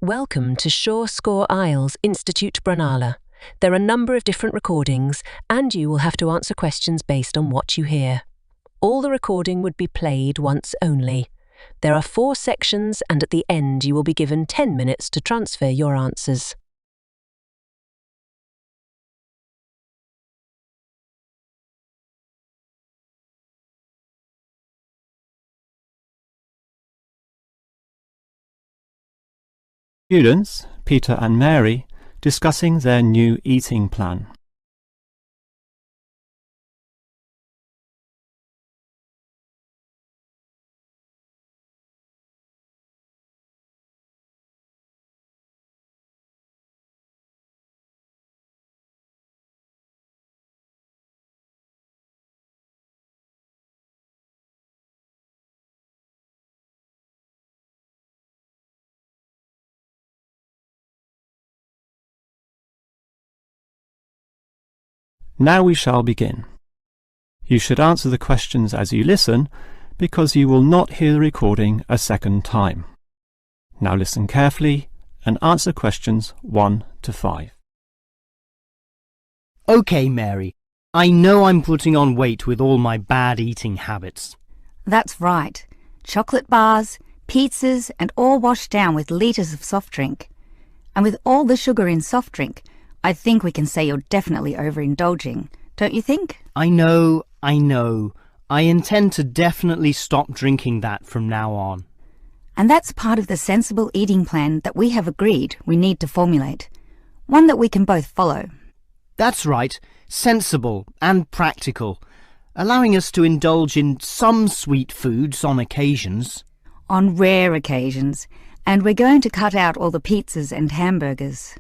Welcome to Sure Score IELTS Institute Brunala. There are a number of different recordings, and you will have to answer questions based on what you hear. All the recording would be played once only. There are 4 sections, and at the end you will be given 10 minutes to transfer your answers. Students, Peter and Mary, discussing their new eating plan. Now we shall begin. You should answer the questions as you listen, because you will not hear the recording a second time. Now listen carefully and answer questions 1 to 5. OK, Mary. I know I'm putting on weight with all my bad eating habits. That's right. Chocolate bars, pizzas, and all washed down with litres of soft drink. And with all the sugar in soft drink, I think we can say you're definitely overindulging, don't you think? I know. I intend to definitely stop drinking that from now on. And that's part of the sensible eating plan that we have agreed we need to formulate. One that we can both follow. That's right. Sensible and practical. Allowing us to indulge in some sweet foods on occasions. On rare occasions. And we're going to cut out all the pizzas and hamburgers.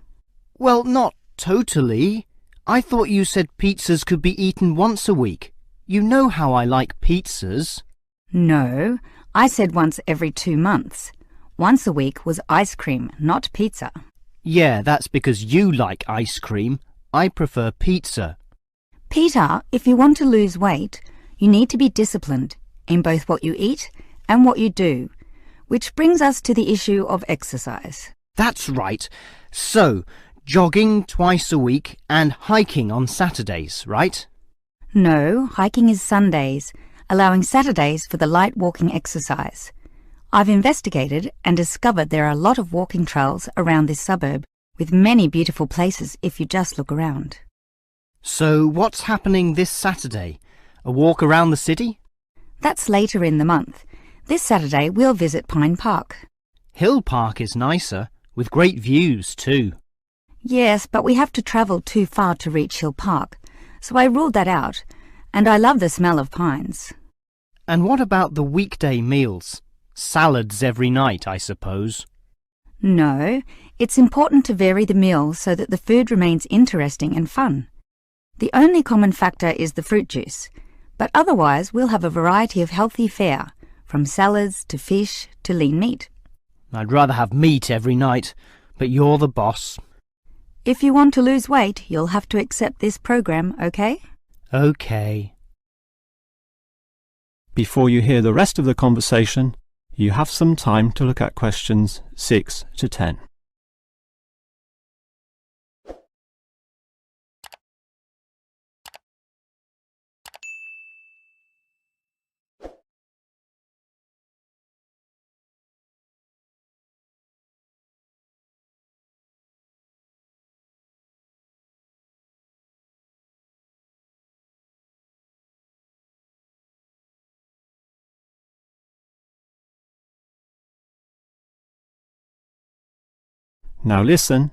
Well, not totally. I thought you said pizzas could be eaten once a week. You know how I like pizzas. No, I said once every 2 months. Once a week was ice cream, not pizza. Yeah, that's because you like ice cream. I prefer pizza. Peter, if you want to lose weight, you need to be disciplined in both what you eat and what you do, which brings us to the issue of exercise. That's right. So, jogging twice a week and hiking on Saturdays, right? No, hiking is Sundays, allowing Saturdays for the light walking exercise. I've investigated and discovered there are a lot of walking trails around this suburb, with many beautiful places if you just look around. So what's happening this Saturday? A walk around the city? That's later in the month. This Saturday we'll visit Pine Park. Hill Park is nicer, with great views too. Yes, but we have to travel too far to reach Hill Park, so I ruled that out, and I love the smell of pines. And what about the weekday meals? Salads every night, I suppose. No, it's important to vary the meals so that the food remains interesting and fun. The only common factor is the fruit juice, but otherwise we'll have a variety of healthy fare, from salads to fish to lean meat. I'd rather have meat every night, but you're the boss. If you want to lose weight, you'll have to accept this program, okay? Okay. Before you hear the rest of the conversation, you have some time to look at questions 6 to 10. Now listen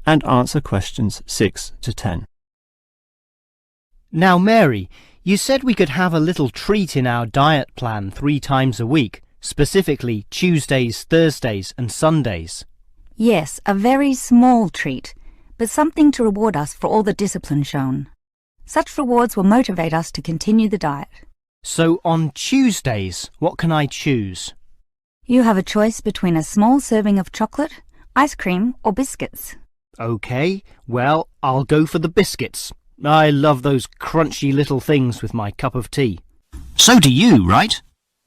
and answer questions 6 to 10. Now, Mary, you said we could have a little treat in our diet plan 3 times a week, specifically Tuesdays, Thursdays and Sundays. Yes, a very small treat, but something to reward us for all the discipline shown. Such rewards will motivate us to continue the diet. So on Tuesdays, what can I choose? You have a choice between a small serving of chocolate, ice cream or biscuits. OK, well, I'll go for the biscuits. I love those crunchy little things with my cup of tea. So do you, right?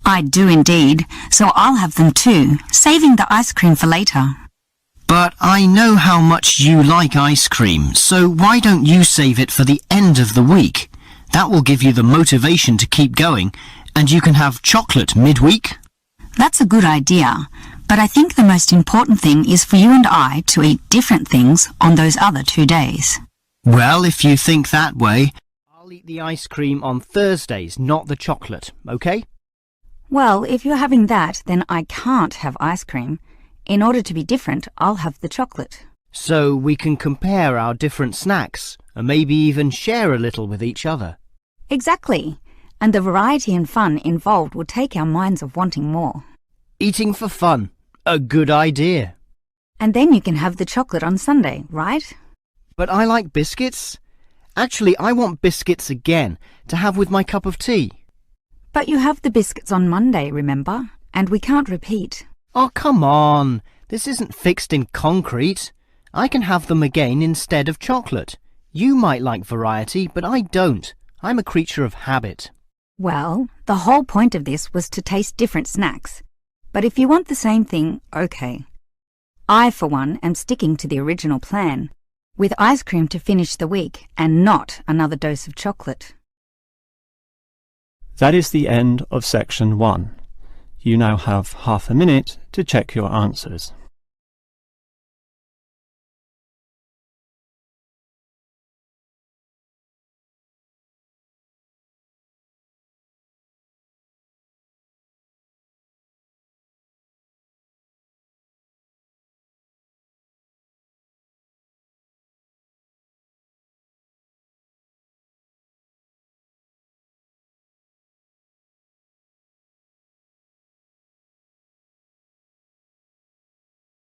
I do indeed, so I'll have them too, saving the ice cream for later. But I know how much you like ice cream, so why don't you save it for the end of the week? That will give you the motivation to keep going, and you can have chocolate midweek. That's a good idea, but I think the most important thing is for you and I to eat different things on those other 2 days. Well, if you think that way, I'll eat the ice cream on Thursdays, not the chocolate, okay? Well, if you're having that, then I can't have ice cream. In order to be different, I'll have the chocolate. So we can compare our different snacks, and maybe even share a little with each other. Exactly. And the variety and fun involved will take our minds of wanting more. Eating for fun. A good idea. And then you can have the chocolate on Sunday, right? But I like biscuits. Actually, I want biscuits again to have with my cup of tea. But you have the biscuits on Monday, remember? And we can't repeat. Oh, come on. This isn't fixed in concrete. I can have them again instead of chocolate. You might like variety, but I don't. I'm a creature of habit. Well, the whole point of this was to taste different snacks. But if you want the same thing, okay. I, for one, am sticking to the original plan, with ice cream to finish the week and not another dose of chocolate. That is the end of section 1. You now have half a minute to check your answers.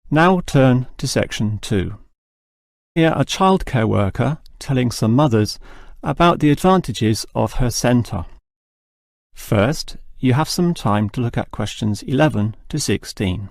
Now turn to section 2. Hear a childcare worker telling some mothers about the advantages of her centre. First, you have some time to look at questions 11 to 16.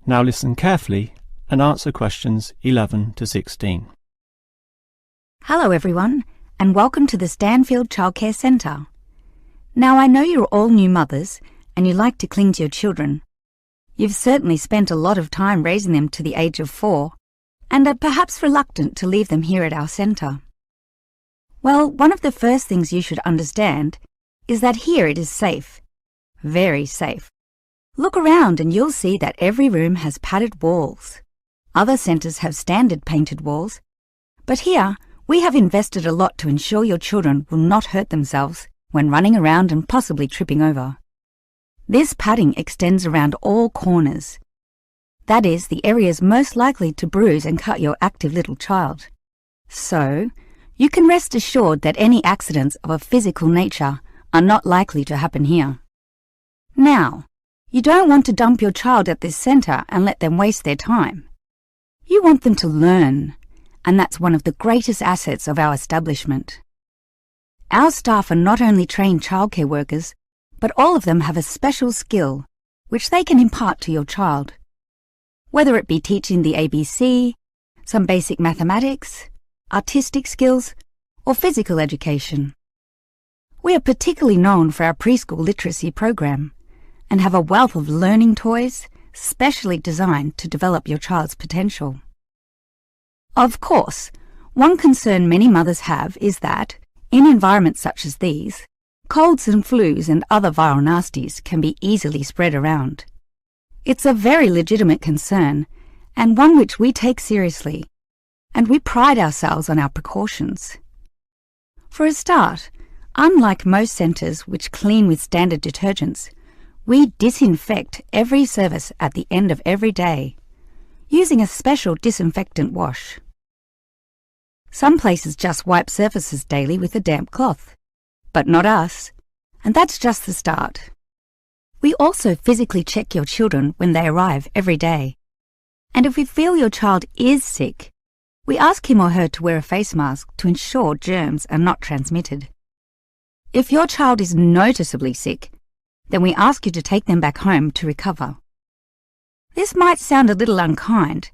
Now listen carefully and answer questions 11 to 16. Hello everyone, and welcome to the Stanfield Childcare Centre. Now I know you're all new mothers and you like to cling to your children. You've certainly spent a lot of time raising them to the age of 4 and are perhaps reluctant to leave them here at our centre. Well, one of the first things you should understand is that here it is safe. Very safe. Look around and you'll see that every room has padded walls. Other centres have standard painted walls, but here we have invested a lot to ensure your children will not hurt themselves when running around and possibly tripping over. This padding extends around all corners. That is, the areas most likely to bruise and cut your active little child. So, you can rest assured that any accidents of a physical nature are not likely to happen here. Now, you don't want to dump your child at this centre and let them waste their time. You want them to learn, and that's one of the greatest assets of our establishment. Our staff are not only trained childcare workers, but all of them have a special skill which they can impart to your child. Whether it be teaching the ABC, some basic mathematics, artistic skills, or physical education. We are particularly known for our preschool literacy program, and have a wealth of learning toys specially designed to develop your child's potential. Of course, one concern many mothers have is that, in environments such as these, colds and flus and other viral nasties can be easily spread around. It's a very legitimate concern, and one which we take seriously, and we pride ourselves on our precautions. For a start, unlike most centres which clean with standard detergents, we disinfect every service at the end of every day, using a special disinfectant wash. Some places just wipe surfaces daily with a damp cloth, but not us, and that's just the start. We also physically check your children when they arrive every day, And if we feel your child is sick, we ask him or her to wear a face mask to ensure germs are not transmitted. If your child is noticeably sick, then we ask you to take them back home to recover. This might sound a little unkind,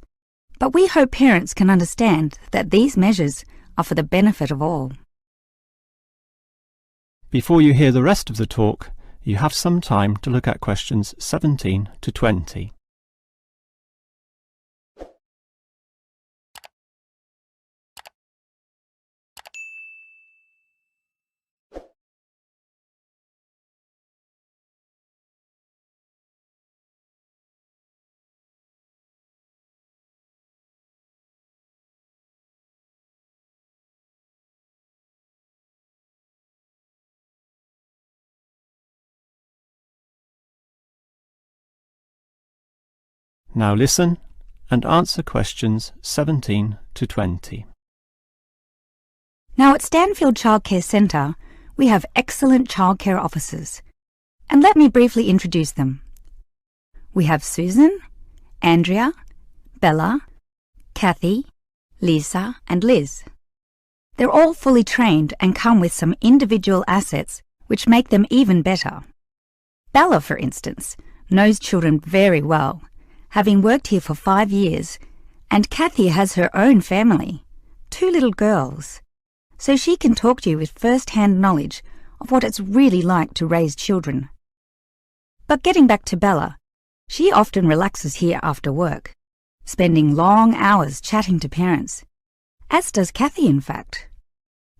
but we hope parents can understand that these measures are for the benefit of all. Before you hear the rest of the talk, you have some time to look at questions 17 to 20. Now listen and answer questions 17 to 20. Now at Stanfield Childcare Centre, we have excellent childcare officers. And let me briefly introduce them. We have Susan, Andrea, Bella, Kathy, Lisa and Liz. They're all fully trained and come with some individual assets which make them even better. Bella, for instance, knows children very well, having worked here for 5 years, and Kathy has her own family, 2 little girls, so she can talk to you with first-hand knowledge of what it's really like to raise children. But getting back to Bella, she often relaxes here after work, spending long hours chatting to parents, as does Kathy in fact.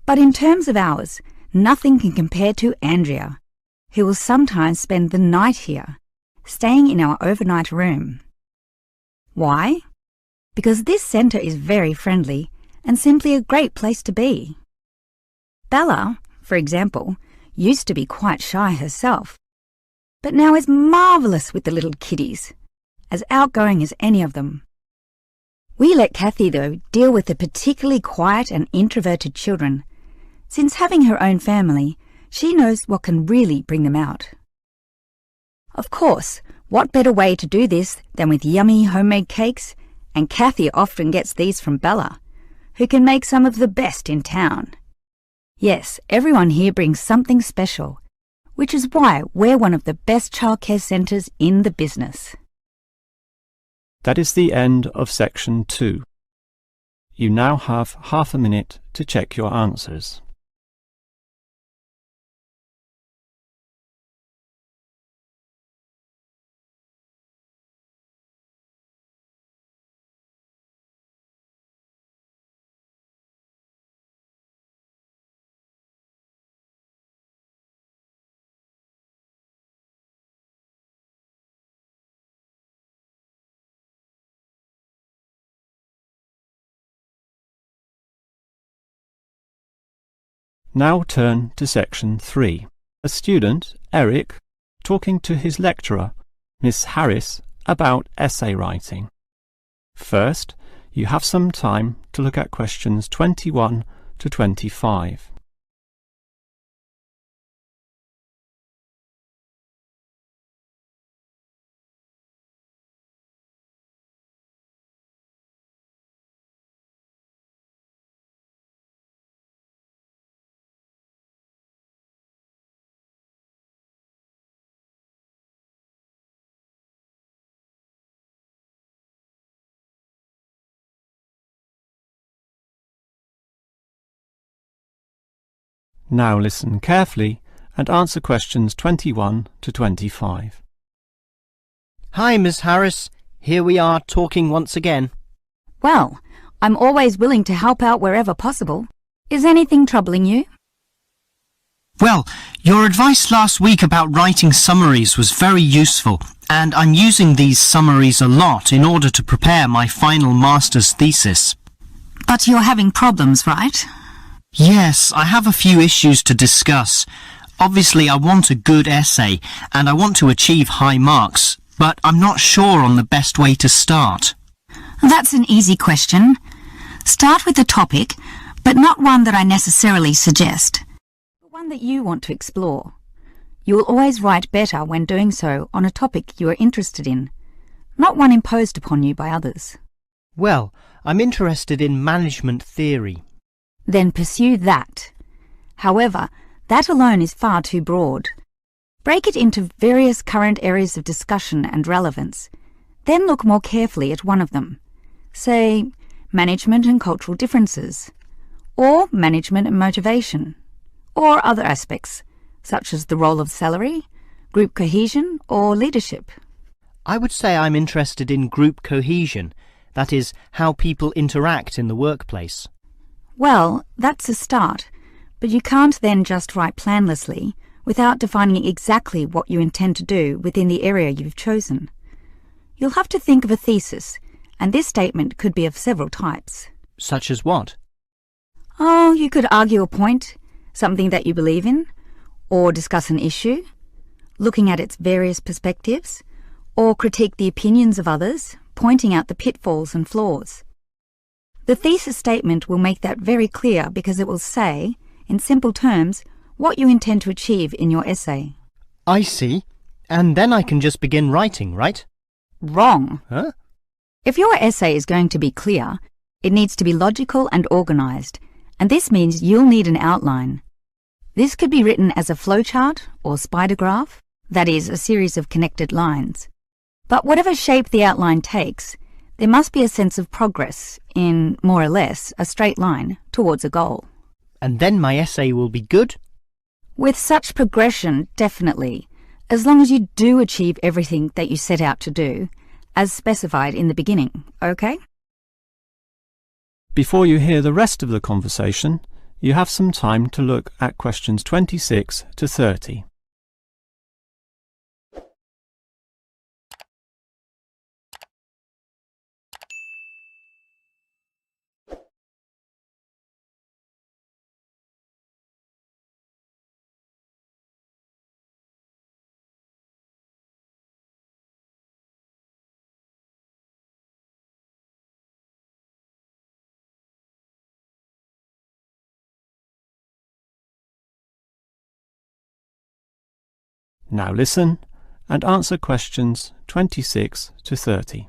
But in terms of hours, nothing can compare to Andrea, who will sometimes spend the night here, staying in our overnight room. Why? Because this centre is very friendly and simply a great place to be. Bella, for example, used to be quite shy herself, but now is marvellous with the little kiddies, as outgoing as any of them. We let Kathy, though, deal with the particularly quiet and introverted children, since having her own family, she knows what can really bring them out. Of course, what better way to do this than with yummy homemade cakes? And Kathy often gets these from Bella, who can make some of the best in town. Yes, everyone here brings something special, which is why we're one of the best childcare centres in the business. That is the end of section 2. You now have half a minute to check your answers. Now turn to section 3. A student, Eric, talking to his lecturer, Miss Harris, about essay writing. First, you have some time to look at questions 21 to 25. Now listen carefully and answer questions 21 to 25. Hi, Miss Harris. Here we are talking once again. Well, I'm always willing to help out wherever possible. Is anything troubling you? Well, your advice last week about writing summaries was very useful, and I'm using these summaries a lot in order to prepare my final master's thesis. But you're having problems, right? Yes, I have a few issues to discuss. Obviously, I want a good essay, and I want to achieve high marks, but I'm not sure on the best way to start. That's an easy question. Start with a topic, but not one that I necessarily suggest. One that you want to explore. You will always write better when doing so on a topic you are interested in. not one imposed upon you by others. Well, I'm interested in management theory. Then pursue that. However, that alone is far too broad. Break it into various current areas of discussion and relevance. Then look more carefully at one of them. Say, management and cultural differences, or management and motivation, or other aspects, such as the role of salary, group cohesion, or leadership. I would say I'm interested in group cohesion, that is, how people interact in the workplace. Well, that's a start, but you can't then just write planlessly without defining exactly what you intend to do within the area you've chosen. You'll have to think of a thesis, and this statement could be of several types. Such as what? Oh, you could argue a point, something that you believe in, or discuss an issue, looking at its various perspectives, or critique the opinions of others, pointing out the pitfalls and flaws. The thesis statement will make that very clear because it will say, in simple terms, what you intend to achieve in your essay. I see. And then I can just begin writing, right? Wrong. Huh? If your essay is going to be clear, it needs to be logical and organised, and this means you'll need an outline. This could be written as a flowchart or spider graph, that is, a series of connected lines. But whatever shape the outline takes, there must be a sense of progress in, more or less, a straight line towards a goal. And then my essay will be good? With such progression, definitely, as long as you do achieve everything that you set out to do, as specified in the beginning, okay? Before you hear the rest of the conversation, you have some time to look at questions 26 to 30. Now listen and answer questions 26 to 30.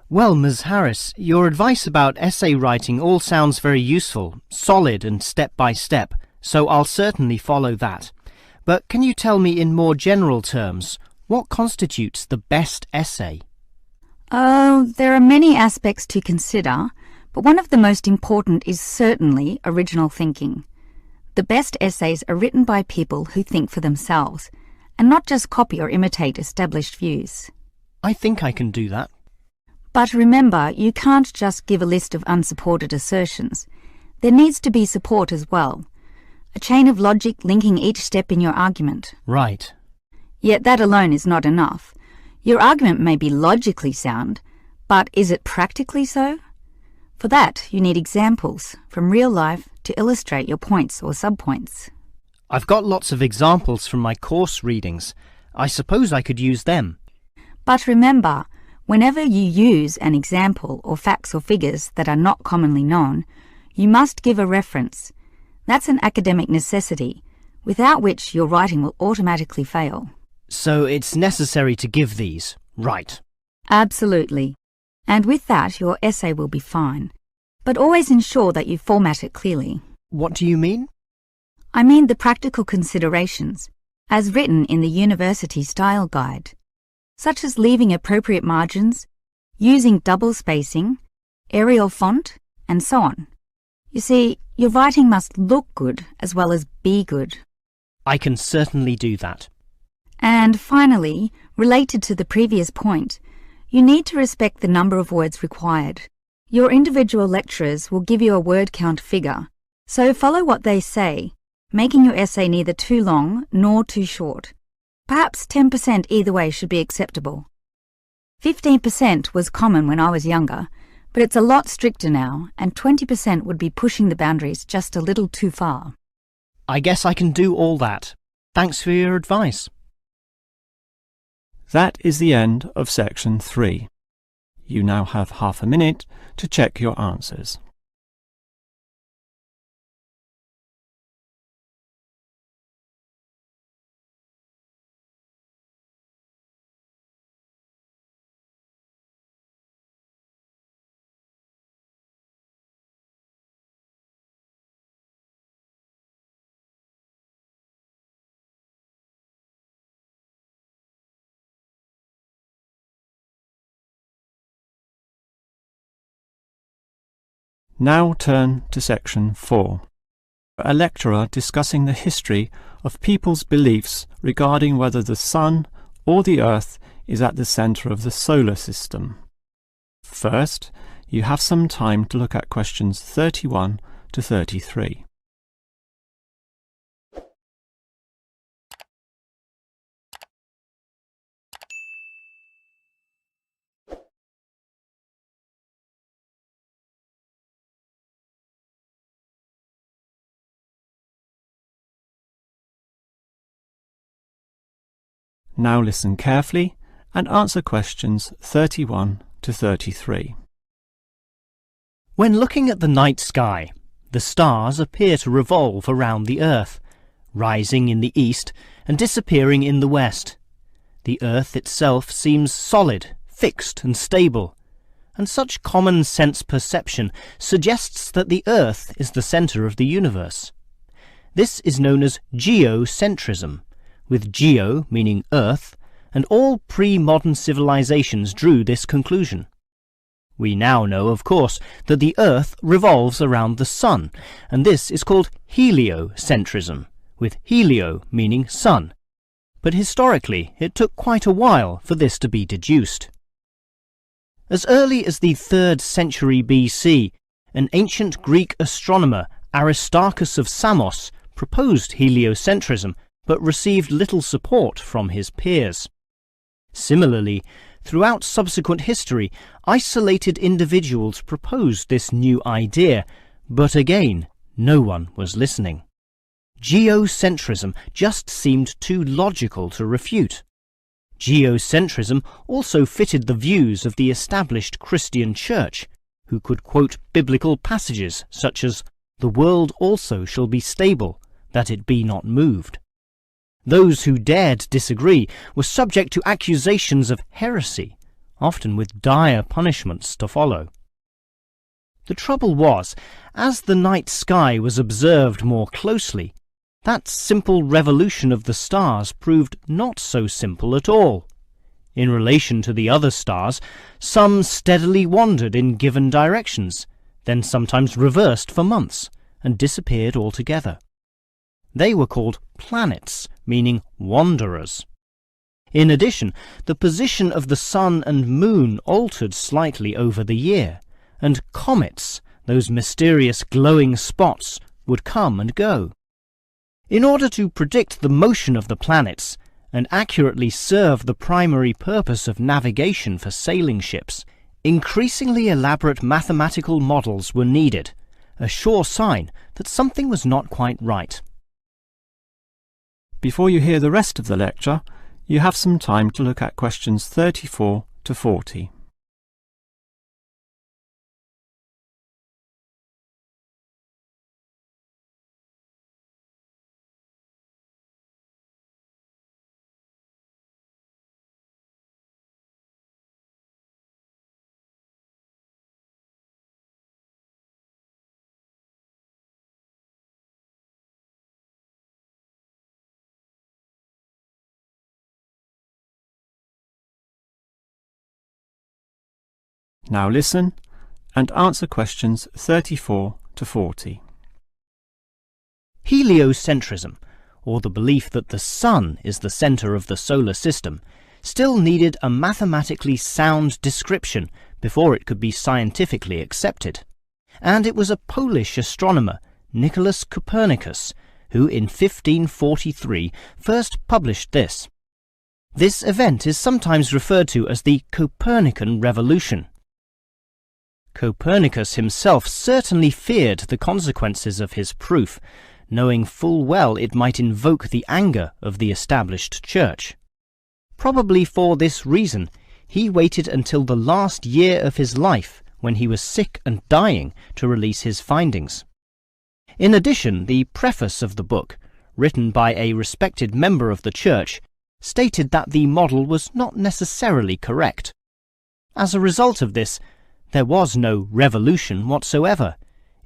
Well, Ms. Harris, your advice about essay writing all sounds very useful, solid and step by step, so I'll certainly follow that. But can you tell me in more general terms, what constitutes the best essay? Oh, there are many aspects to consider, but one of the most important is certainly original thinking. The best essays are written by people who think for themselves, and not just copy or imitate established views. I think I can do that. But remember, you can't just give a list of unsupported assertions. There needs to be support as well. A chain of logic linking each step in your argument. Right. Yet that alone is not enough. Your argument may be logically sound, but is it practically so? For that, you need examples from real life to illustrate your points or subpoints. I've got lots of examples from my course readings. I suppose I could use them. But remember, whenever you use an example or facts or figures that are not commonly known, you must give a reference. That's an academic necessity, without which your writing will automatically fail. So it's necessary to give these, right? Absolutely. And with that, your essay will be fine. But always ensure that you format it clearly. What do you mean? I mean the practical considerations, as written in the University Style Guide, such as leaving appropriate margins, using double spacing, Arial font, and so on. You see, your writing must look good as well as be good. I can certainly do that. And finally, related to the previous point, you need to respect the number of words required. Your individual lecturers will give you a word count figure, so follow what they say, making your essay neither too long nor too short. Perhaps 10% either way should be acceptable. 15% was common when I was younger, but it's a lot stricter now, and 20% would be pushing the boundaries just a little too far. I guess I can do all that. Thanks for your advice. That is the end of section 3. You now have half a minute to check your answers. Now turn to section 4. A lecturer discussing the history of people's beliefs regarding whether the Sun or the Earth is at the centre of the solar system. First, you have some time to look at questions 31 to 33. Now listen carefully and answer questions 31 to 33. When looking at the night sky, the stars appear to revolve around the Earth, rising in the east and disappearing in the west. The Earth itself seems solid, fixed and stable, and such common sense perception suggests that the Earth is the centre of the universe. This is known as geocentrism, with geo meaning Earth, and all pre-modern civilizations drew this conclusion. We now know, of course, that the Earth revolves around the Sun, and this is called heliocentrism, with helio meaning sun. But historically, it took quite a while for this to be deduced. As early as the 3rd century BC, an ancient Greek astronomer, Aristarchus of Samos, proposed heliocentrism, but received little support from his peers. Similarly, throughout subsequent history, isolated individuals proposed this new idea, but again, no one was listening. Geocentrism just seemed too logical to refute. Geocentrism also fitted the views of the established Christian Church, who could quote biblical passages such as, "The world also shall be stable, that it be not moved." Those who dared disagree were subject to accusations of heresy, often with dire punishments to follow. The trouble was, as the night sky was observed more closely, that simple revolution of the stars proved not so simple at all. In relation to the other stars, some steadily wandered in given directions, then sometimes reversed for months, and disappeared altogether. They were called planets, meaning wanderers. In addition, the position of the Sun and Moon altered slightly over the year, and comets, those mysterious glowing spots, would come and go. In order to predict the motion of the planets, and accurately serve the primary purpose of navigation for sailing ships, increasingly elaborate mathematical models were needed, a sure sign that something was not quite right. Before you hear the rest of the lecture, you have some time to look at questions 34 to 40. Now listen and answer questions 34 to 40. Heliocentrism, or the belief that the Sun is the centre of the solar system, still needed a mathematically sound description before it could be scientifically accepted. And it was a Polish astronomer, Nicholas Copernicus, who in 1543 first published this. This event is sometimes referred to as the Copernican Revolution. Copernicus himself certainly feared the consequences of his proof, knowing full well it might invoke the anger of the established church. Probably for this reason, he waited until the last year of his life, when he was sick and dying, to release his findings. In addition, the preface of the book, written by a respected member of the church, stated that the model was not necessarily correct. As a result of this, there was no revolution whatsoever.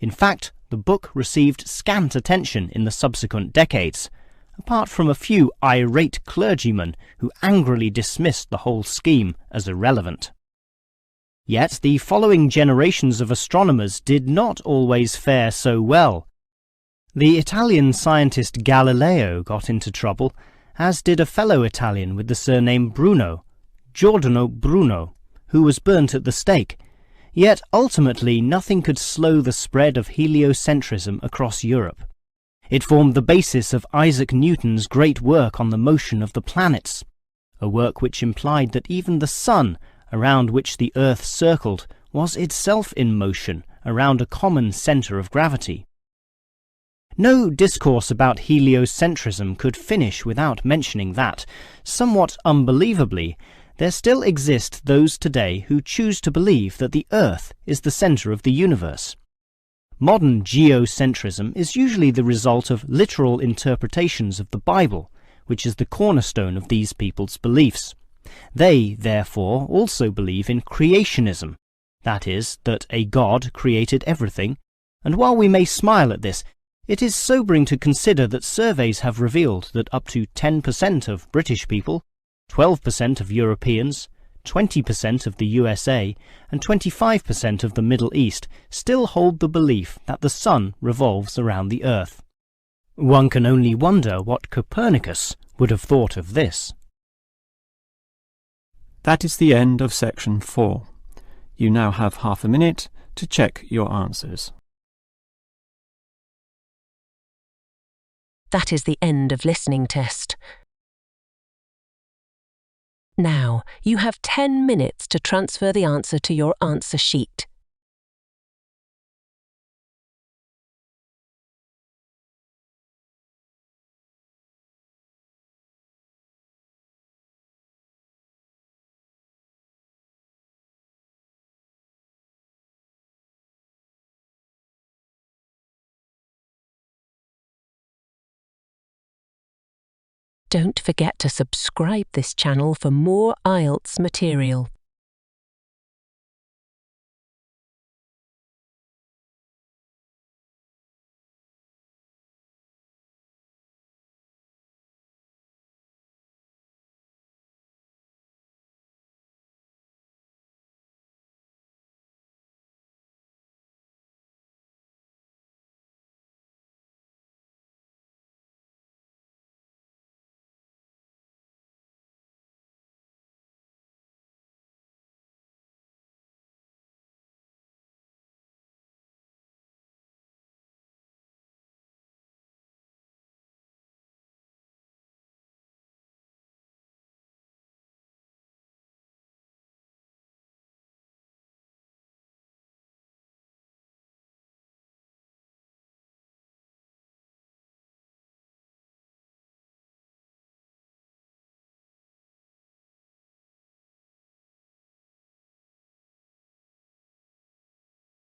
In fact, the book received scant attention in the subsequent decades, apart from a few irate clergymen who angrily dismissed the whole scheme as irrelevant. Yet the following generations of astronomers did not always fare so well. The Italian scientist Galileo got into trouble, as did a fellow Italian with the surname Bruno, Giordano Bruno, who was burnt at the stake. Yet ultimately nothing could slow the spread of heliocentrism across Europe. It formed the basis of Isaac Newton's great work on the motion of the planets, a work which implied that even the sun, around which the Earth circled, was itself in motion around a common centre of gravity. No discourse about heliocentrism could finish without mentioning that, somewhat unbelievably, there still exist those today who choose to believe that the Earth is the centre of the universe. Modern geocentrism is usually the result of literal interpretations of the Bible, which is the cornerstone of these people's beliefs. They, therefore, also believe in creationism, that is, that a God created everything, and while we may smile at this, it is sobering to consider that surveys have revealed that up to 10% of British people, 12% of Europeans, 20% of the USA, and 25% of the Middle East still hold the belief that the sun revolves around the Earth. One can only wonder what Copernicus would have thought of this. That is the end of section 4. You now have half a minute to check your answers. That is the end of listening test. Now, you have 10 minutes to transfer the answer to your answer sheet. Don't forget to subscribe this channel for more IELTS material.